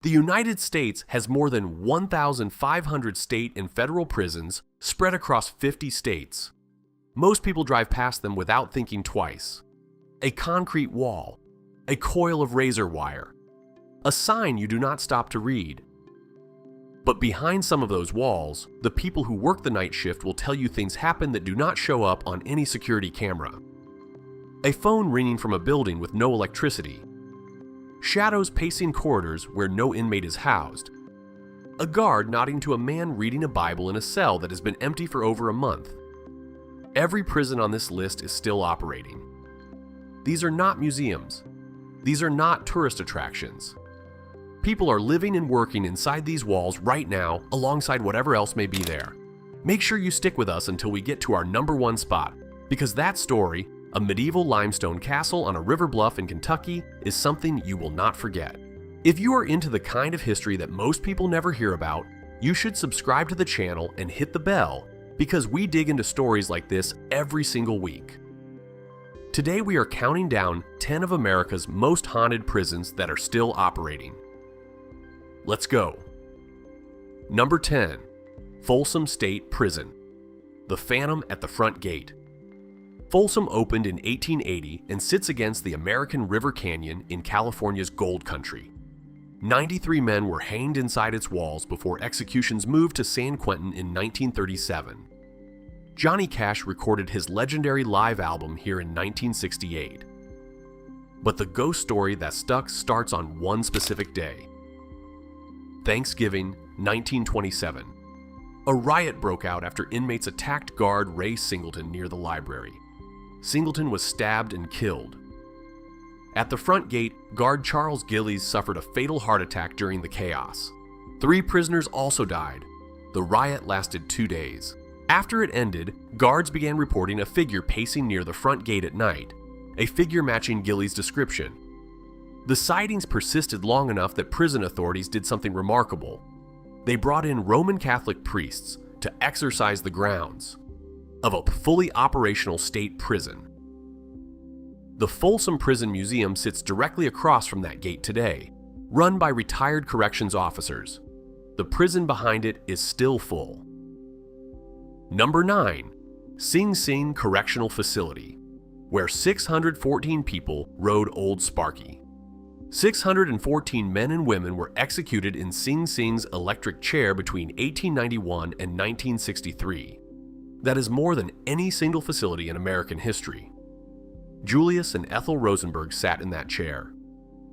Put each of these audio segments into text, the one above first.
The United States has more than 1,500 state and federal prisons spread across 50 states. Most people drive past them without thinking twice. A concrete wall, a coil of razor wire, a sign you do not stop to read. But behind some of those walls, the people who work the night shift will tell you things happen that do not show up on any security camera. A phone ringing from a building with no electricity. Shadows pacing corridors where no inmate is housed. A guard nodding to a man reading a Bible in a cell that has been empty for over a month. Every prison on this list is still operating. These are not museums. These are not tourist attractions. People are living and working inside these walls right now alongside whatever else may be there. Make sure you stick with us until we get to our number one spot, because that story, a medieval limestone castle on a river bluff in Kentucky, is something you will not forget. If you are into the kind of history that most people never hear about, you should subscribe to the channel and hit the bell, because we dig into stories like this every single week. Today we are counting down 10 of America's most haunted prisons that are still operating. Let's go. Number 10. Folsom State Prison. The Phantom at the Front Gate. Folsom opened in 1880 and sits against the American River Canyon in California's Gold Country. 93 men were hanged inside its walls before executions moved to San Quentin in 1937. Johnny Cash recorded his legendary live album here in 1968. But the ghost story that stuck starts on one specific day. Thanksgiving, 1927. A riot broke out after inmates attacked guard Ray Singleton near the library. Singleton was stabbed and killed. At the front gate, guard Charles Gillies suffered a fatal heart attack during the chaos. 3 prisoners also died. The riot lasted 2 days. After it ended, guards began reporting a figure pacing near the front gate at night, a figure matching Gillies' description. The sightings persisted long enough that prison authorities did something remarkable. They brought in Roman Catholic priests to exorcise the grounds of a fully operational state prison. The Folsom Prison Museum sits directly across from that gate today, run by retired corrections officers. The prison behind it is still full. Number 9. Sing Sing Correctional Facility, where 614 people rode Old Sparky. 614 men and women were executed in Sing Sing's electric chair between 1891 and 1963. That is more than any single facility in American history. Julius and Ethel Rosenberg sat in that chair.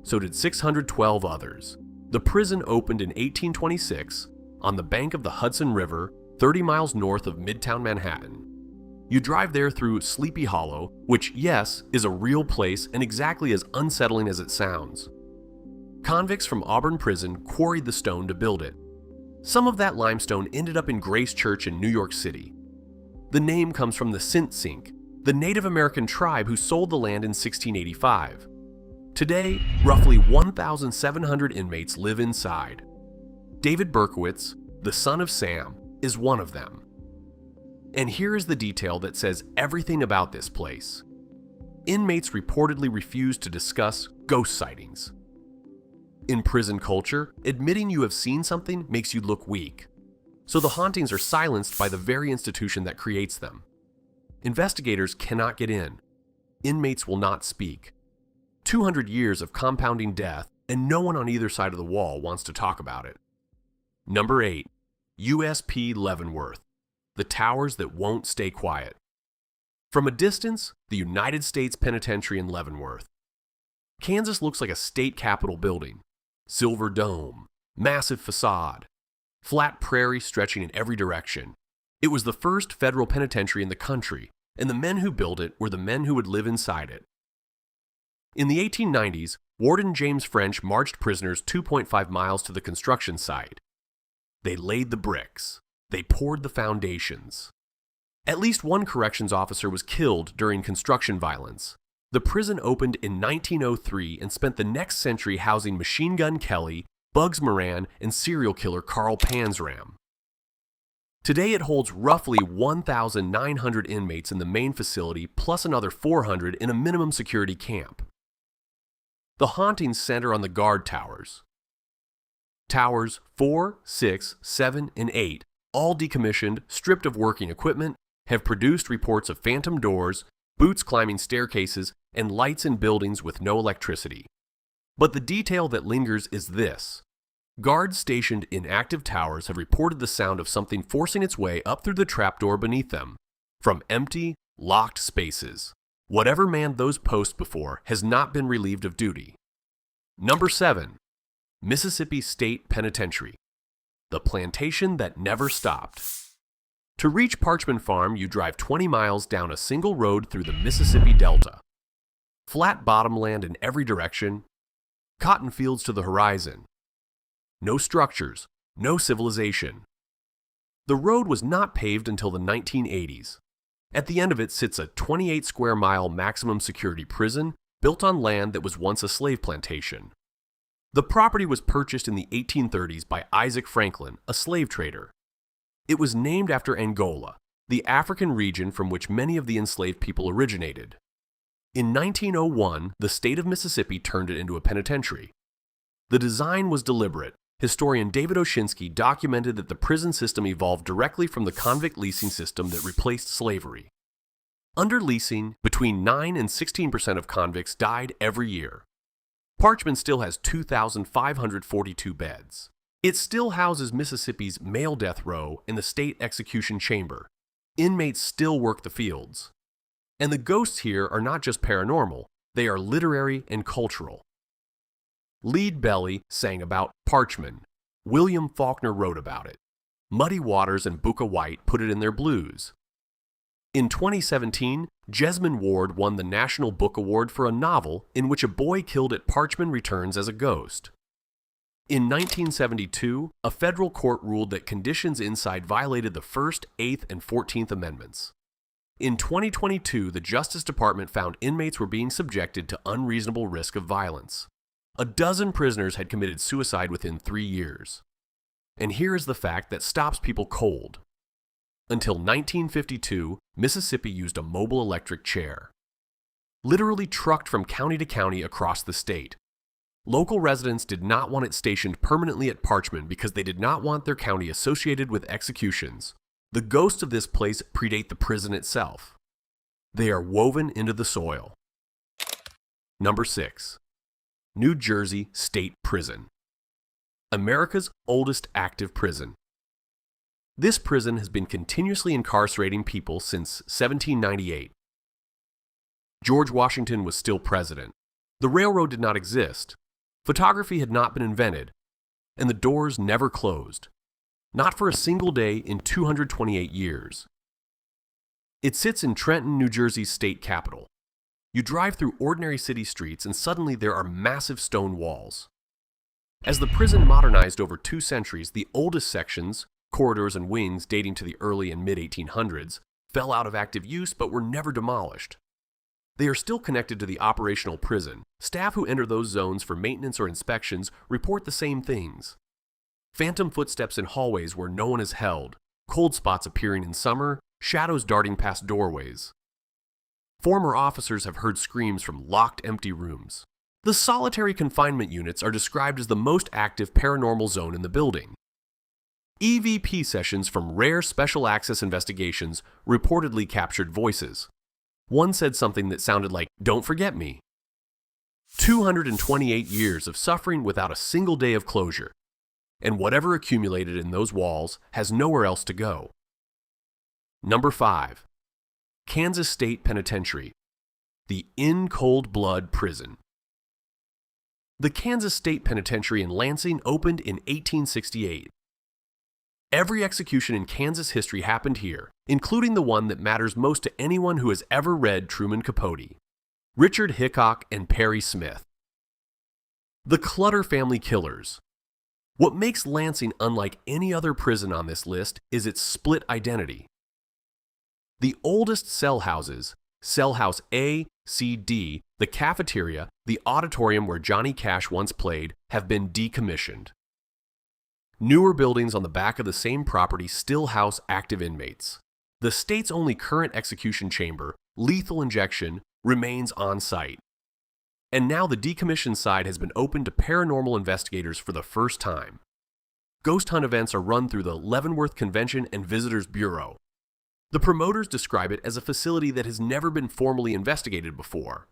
So did 612 others. The prison opened in 1826 on the bank of the Hudson River, 30 miles north of Midtown Manhattan. You drive there through Sleepy Hollow, which, yes, is a real place and exactly as unsettling as it sounds. Convicts from Auburn Prison quarried the stone to build it. Some of that limestone ended up in Grace Church in New York City. The name comes from the Sint-Sink, the Native American tribe who sold the land in 1685. Today, roughly 1,700 inmates live inside. David Berkowitz, the son of Sam, is one of them. And here is the detail that says everything about this place. Inmates reportedly refuse to discuss ghost sightings. In prison culture, admitting you have seen something makes you look weak. So the hauntings are silenced by the very institution that creates them. Investigators cannot get in. Inmates will not speak. 200 years of compounding death, and no one on either side of the wall wants to talk about it. Number 8. USP Leavenworth. The towers that won't stay quiet. From a distance, the United States Penitentiary in Leavenworth. Kansas looks like a state capitol building. Silver dome, massive facade, flat prairie stretching in every direction. It was the first federal penitentiary in the country, and the men who built it were the men who would live inside it. In the 1890s, Warden James French marched prisoners 2.5 miles to the construction site. They laid the bricks. They poured the foundations. At least one corrections officer was killed during construction violence. The prison opened in 1903 and spent the next century housing Machine Gun Kelly, Bugs Moran, and serial killer Carl Panzram. Today it holds roughly 1,900 inmates in the main facility plus another 400 in a minimum security camp. The hauntings center on the guard towers. Towers 4, 6, 7, and 8, all decommissioned, stripped of working equipment, have produced reports of phantom doors, boots climbing staircases, and lights in buildings with no electricity. But the detail that lingers is this. Guards stationed in active towers have reported the sound of something forcing its way up through the trapdoor beneath them, from empty, locked spaces. Whatever manned those posts before has not been relieved of duty. Number 7. Mississippi State Penitentiary, the plantation that never stopped. To reach Parchman Farm, you drive 20 miles down a single road through the Mississippi Delta. Flat bottomland in every direction, cotton fields to the horizon. No structures, no civilization. The road was not paved until the 1980s. At the end of it sits a 28 square mile maximum security prison built on land that was once a slave plantation. The property was purchased in the 1830s by Isaac Franklin, a slave trader. It was named after Angola, the African region from which many of the enslaved people originated. In 1901, the state of Mississippi turned it into a penitentiary. The design was deliberate. Historian David Oshinsky documented that the prison system evolved directly from the convict leasing system that replaced slavery. Under leasing, between 9 and 16% of convicts died every year. Parchman still has 2,542 beds. It still houses Mississippi's male death row in the state execution chamber. Inmates still work the fields. And the ghosts here are not just paranormal, they are literary and cultural. Lead Belly sang about Parchman. William Faulkner wrote about it. Muddy Waters and Booker White put it in their blues. In 2017, Jesmyn Ward won the National Book Award for a novel in which a boy killed at Parchman returns as a ghost. In 1972, a federal court ruled that conditions inside violated the First, 8th, and 14th Amendments. In 2022, the Justice Department found inmates were being subjected to unreasonable risk of violence. A dozen prisoners had committed suicide within 3 years. And here is the fact that stops people cold. Until 1952, Mississippi used a mobile electric chair. Literally trucked from county to county across the state. Local residents did not want it stationed permanently at Parchman because they did not want their county associated with executions. The ghosts of this place predate the prison itself. They are woven into the soil. Number 6. New Jersey State Prison. America's oldest active prison. This prison has been continuously incarcerating people since 1798. George Washington was still president. The railroad did not exist. Photography had not been invented. And the doors never closed. Not for a single day in 228 years. It sits in Trenton, New Jersey's state capital. You drive through ordinary city streets and suddenly there are massive stone walls. As the prison modernized over 2 centuries, the oldest sections, corridors and wings dating to the early and mid-1800s, fell out of active use but were never demolished. They are still connected to the operational prison. Staff who enter those zones for maintenance or inspections report the same things. Phantom footsteps in hallways where no one is held, cold spots appearing in summer, shadows darting past doorways. Former officers have heard screams from locked, empty rooms. The solitary confinement units are described as the most active paranormal zone in the building. EVP sessions from rare special access investigations reportedly captured voices. One said something that sounded like, "Don't forget me." 228 years of suffering without a single day of closure. And whatever accumulated in those walls has nowhere else to go. Number 5. Kansas State Penitentiary, the in cold blood prison. The Kansas State Penitentiary in Lansing opened in 1868. Every execution in Kansas history happened here, including the one that matters most to anyone who has ever read Truman Capote, Richard Hickok and Perry Smith. The Clutter family killers. What makes Lansing unlike any other prison on this list is its split identity. The oldest cell houses, Cell House A, C, D, the cafeteria, the auditorium where Johnny Cash once played, have been decommissioned. Newer buildings on the back of the same property still house active inmates. The state's only current execution chamber, lethal injection, remains on site. And now the decommissioned side has been opened to paranormal investigators for the first time. Ghost hunt events are run through the Leavenworth Convention and Visitors Bureau. The promoters describe it as a facility that has never been formally investigated before.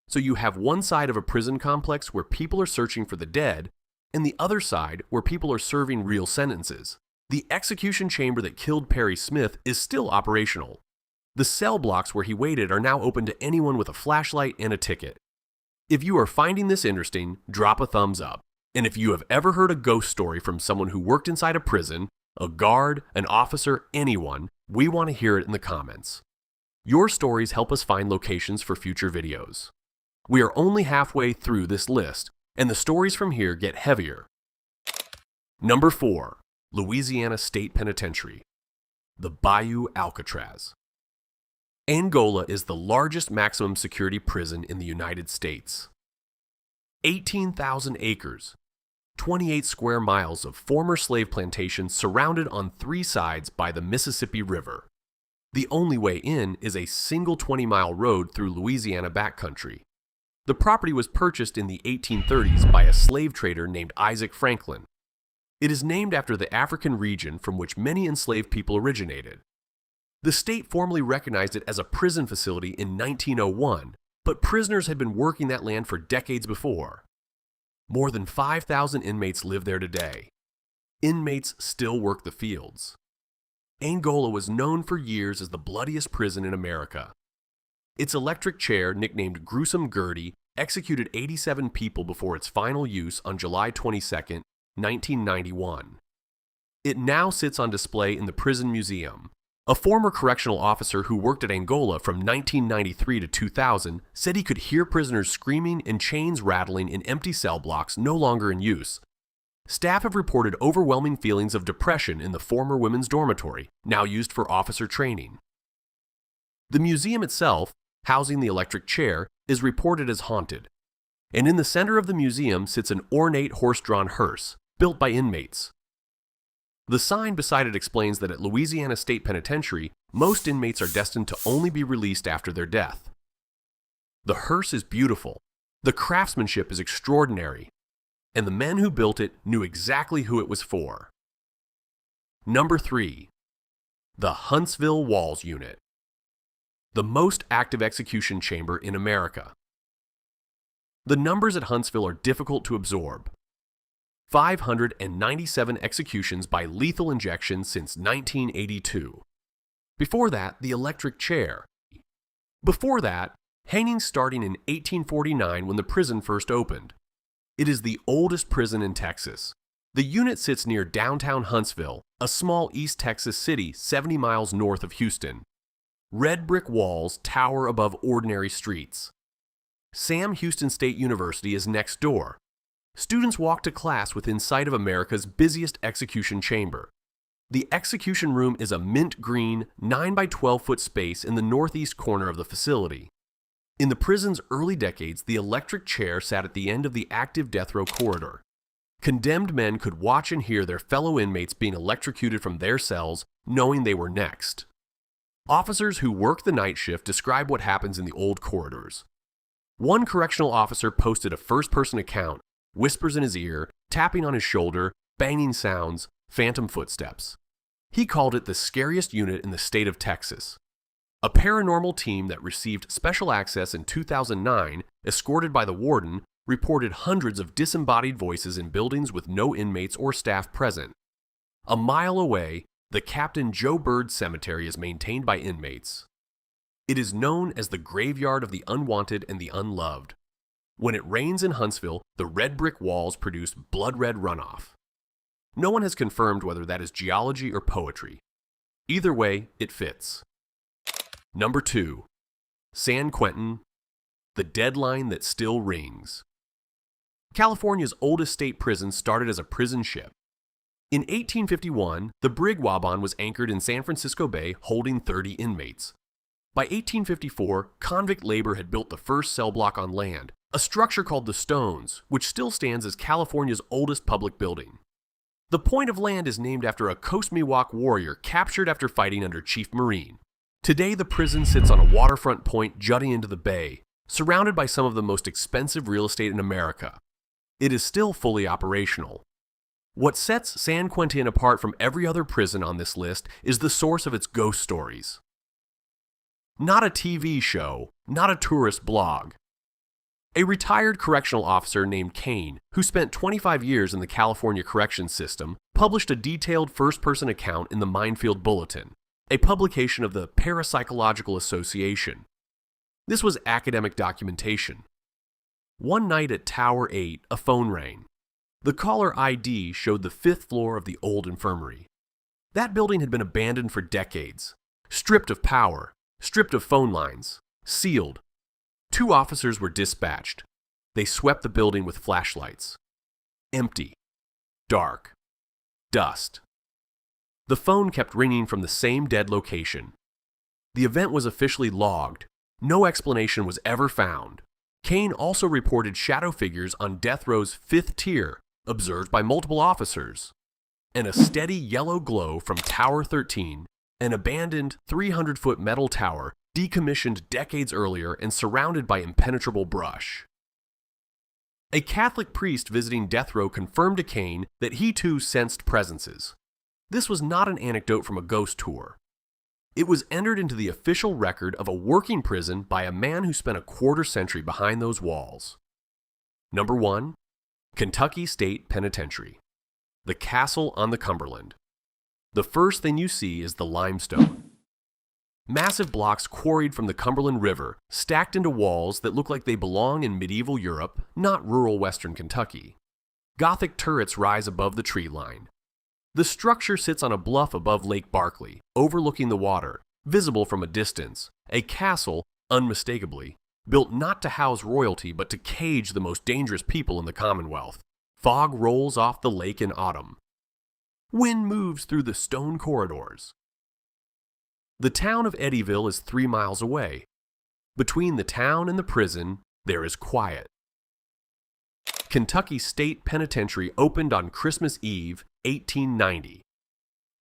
So you have one side of a prison complex where people are searching for the dead, and the other side where people are serving real sentences. The execution chamber that killed Perry Smith is still operational. The cell blocks where he waited are now open to anyone with a flashlight and a ticket. If you are finding this interesting, drop a thumbs up. And if you have ever heard a ghost story from someone who worked inside a prison, a guard, an officer, anyone, we want to hear it in the comments. Your stories help us find locations for future videos. We are only halfway through this list, and the stories from here get heavier. Number 4. Louisiana State Penitentiary. The Bayou Alcatraz. Angola is the largest maximum security prison in the United States. 18,000 acres, 28 square miles of former slave plantations surrounded on 3 sides by the Mississippi River. The only way in is a single 20-mile road through Louisiana backcountry. The property was purchased in the 1830s by a slave trader named Isaac Franklin. It is named after the African region from which many enslaved people originated. The state formally recognized it as a prison facility in 1901, but prisoners had been working that land for decades before. More than 5,000 inmates live there today. Inmates still work the fields. Angola was known for years as the bloodiest prison in America. Its electric chair, nicknamed Gruesome Gertie, executed 87 people before its final use on July 22, 1991. It now sits on display in the Prison Museum. A former correctional officer who worked at Angola from 1993 to 2000 said he could hear prisoners screaming and chains rattling in empty cell blocks no longer in use. Staff have reported overwhelming feelings of depression in the former women's dormitory, now used for officer training. The museum itself, housing the electric chair, is reported as haunted. And in the center of the museum sits an ornate horse-drawn hearse, built by inmates. The sign beside it explains that at Louisiana State Penitentiary, most inmates are destined to only be released after their death. The hearse is beautiful, the craftsmanship is extraordinary, and the men who built it knew exactly who it was for. Number 3. The Huntsville Walls Unit. The most active execution chamber in America. The numbers at Huntsville are difficult to absorb. 597 executions by lethal injection since 1982. Before that, the electric chair. Before that, hangings starting in 1849 when the prison first opened. It is the oldest prison in Texas. The unit sits near downtown Huntsville, a small East Texas city 70 miles north of Houston. Red brick walls tower above ordinary streets. Sam Houston State University is next door. Students walk to class within sight of America's busiest execution chamber. The execution room is a mint green, 9 by 12 foot space in the northeast corner of the facility. In the prison's early decades, the electric chair sat at the end of the active death row corridor. Condemned men could watch and hear their fellow inmates being electrocuted from their cells, knowing they were next. Officers who work the night shift describe what happens in the old corridors. One correctional officer posted a first-person account, whispers in his ear, tapping on his shoulder, banging sounds, phantom footsteps. He called it the scariest unit in the state of Texas. A paranormal team that received special access in 2009, escorted by the warden, reported hundreds of disembodied voices in buildings with no inmates or staff present. A mile away, the Captain Joe Bird Cemetery is maintained by inmates. It is known as the graveyard of the unwanted and the unloved. When it rains in Huntsville, the red brick walls produce blood-red runoff. No one has confirmed whether that is geology or poetry. Either way, it fits. Number 2. San Quentin, the deadline that still rings. California's oldest state prison started as a prison ship. In 1851, the brig Waban was anchored in San Francisco Bay holding 30 inmates. By 1854, convict labor had built the first cell block on land, a structure called the Stones, which still stands as California's oldest public building. The point of land is named after a Coast Miwok warrior captured after fighting under Chief Marine. Today, the prison sits on a waterfront point jutting into the bay, surrounded by some of the most expensive real estate in America. It is still fully operational. What sets San Quentin apart from every other prison on this list is the source of its ghost stories. Not a TV show, not a tourist blog. A retired correctional officer named Kane, who spent 25 years in the California corrections system, published a detailed first-person account in the Minefield Bulletin, a publication of the Parapsychological Association. This was academic documentation. One night at Tower 8, a phone rang. The caller ID showed the 5th floor of the old infirmary. That building had been abandoned for decades, stripped of power, stripped of phone lines, sealed. 2 officers were dispatched. They swept the building with flashlights. Empty. Dark. Dust. The phone kept ringing from the same dead location. The event was officially logged. No explanation was ever found. Kane also reported shadow figures on death row's 5th tier, observed by multiple officers, and a steady yellow glow from Tower 13, an abandoned 300-foot metal tower decommissioned decades earlier and surrounded by impenetrable brush. A Catholic priest visiting death row confirmed to Kane that he too sensed presences. This was not an anecdote from a ghost tour. It was entered into the official record of a working prison by a man who spent a quarter-century behind those walls. Number 1. Kentucky State Penitentiary. The Castle on the Cumberland. The first thing you see is the limestone. Massive blocks quarried from the Cumberland River, stacked into walls that look like they belong in medieval Europe, not rural western Kentucky. Gothic turrets rise above the tree line. The structure sits on a bluff above Lake Barkley, overlooking the water, visible from a distance, a castle, unmistakably, built not to house royalty but to cage the most dangerous people in the Commonwealth. Fog rolls off the lake in autumn. Wind moves through the stone corridors. The town of Eddyville is 3 miles away. Between the town and the prison, there is quiet. Kentucky State Penitentiary opened on Christmas Eve, 1890.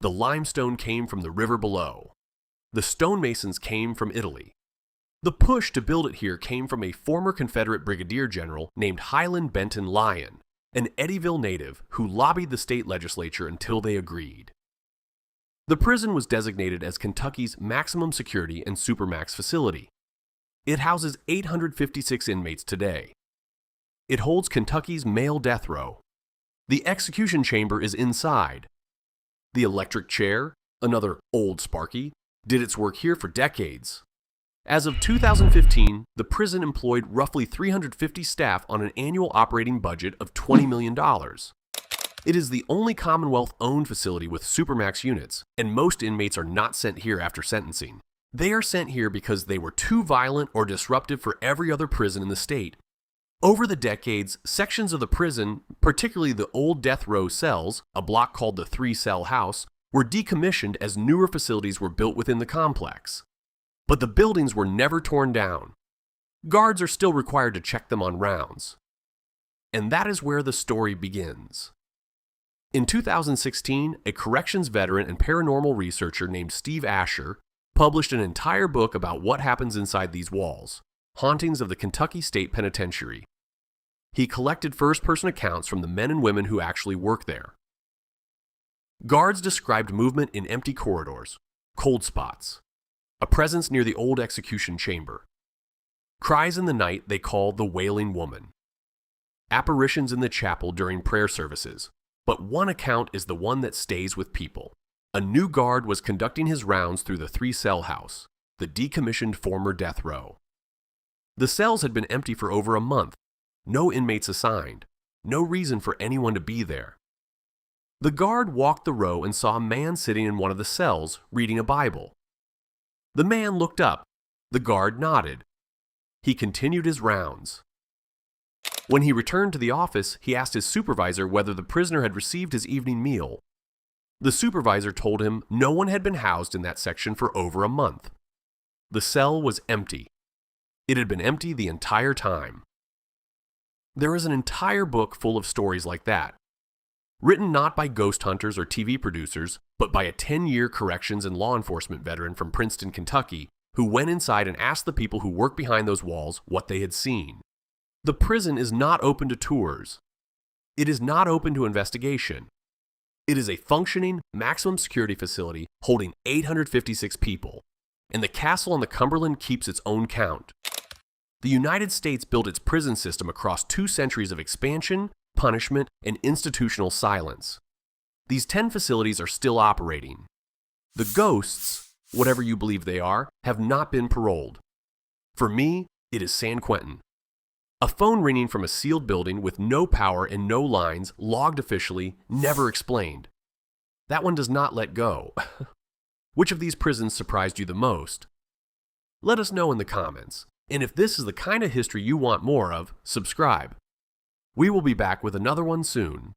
The limestone came from the river below. The stonemasons came from Italy. The push to build it here came from a former Confederate brigadier general named Highland Benton Lyon, an Eddyville native who lobbied the state legislature until they agreed. The prison was designated as Kentucky's maximum security and supermax facility. It houses 856 inmates today. It holds Kentucky's male death row. The execution chamber is inside. The electric chair, another old Sparky, did its work here for decades. As of 2015, the prison employed roughly 350 staff on an annual operating budget of $20 million. It is the only Commonwealth-owned facility with supermax units, and most inmates are not sent here after sentencing. They are sent here because they were too violent or disruptive for every other prison in the state. Over the decades, sections of the prison, particularly the old death row cells, a block called the 3-cell house, were decommissioned as newer facilities were built within the complex. But the buildings were never torn down. Guards are still required to check them on rounds. And that is where the story begins. In 2016, a corrections veteran and paranormal researcher named Steve Asher published an entire book about what happens inside these walls, Hauntings of the Kentucky State Penitentiary. He collected first-person accounts from the men and women who actually work there. Guards described movement in empty corridors, cold spots, a presence near the old execution chamber, cries in the night they call the Wailing Woman, apparitions in the chapel during prayer services, but one account is the one that stays with people. A new guard was conducting his rounds through the 3-cell house, the decommissioned former death row. The cells had been empty for over a month, no inmates assigned, no reason for anyone to be there. The guard walked the row and saw a man sitting in one of the cells reading a Bible. The man looked up. The guard nodded. He continued his rounds. When he returned to the office, he asked his supervisor whether the prisoner had received his evening meal. The supervisor told him no one had been housed in that section for over a month. The cell was empty. It had been empty the entire time. There is an entire book full of stories like that, written not by ghost hunters or TV producers, but by a 10-year corrections and law enforcement veteran from Princeton, Kentucky, who went inside and asked the people who worked behind those walls what they had seen. The prison is not open to tours. It is not open to investigation. It is a functioning, maximum security facility holding 856 people, and the castle on the Cumberland keeps its own count. The United States built its prison system across 2 centuries of expansion, punishment, and institutional silence. These 10 facilities are still operating. The ghosts, whatever you believe they are, have not been paroled. For me, it is San Quentin. A phone ringing from a sealed building with no power and no lines, logged officially, never explained. That one does not let go. Which of these prisons surprised you the most? Let us know in the comments. And if this is the kind of history you want more of, subscribe. We will be back with another one soon.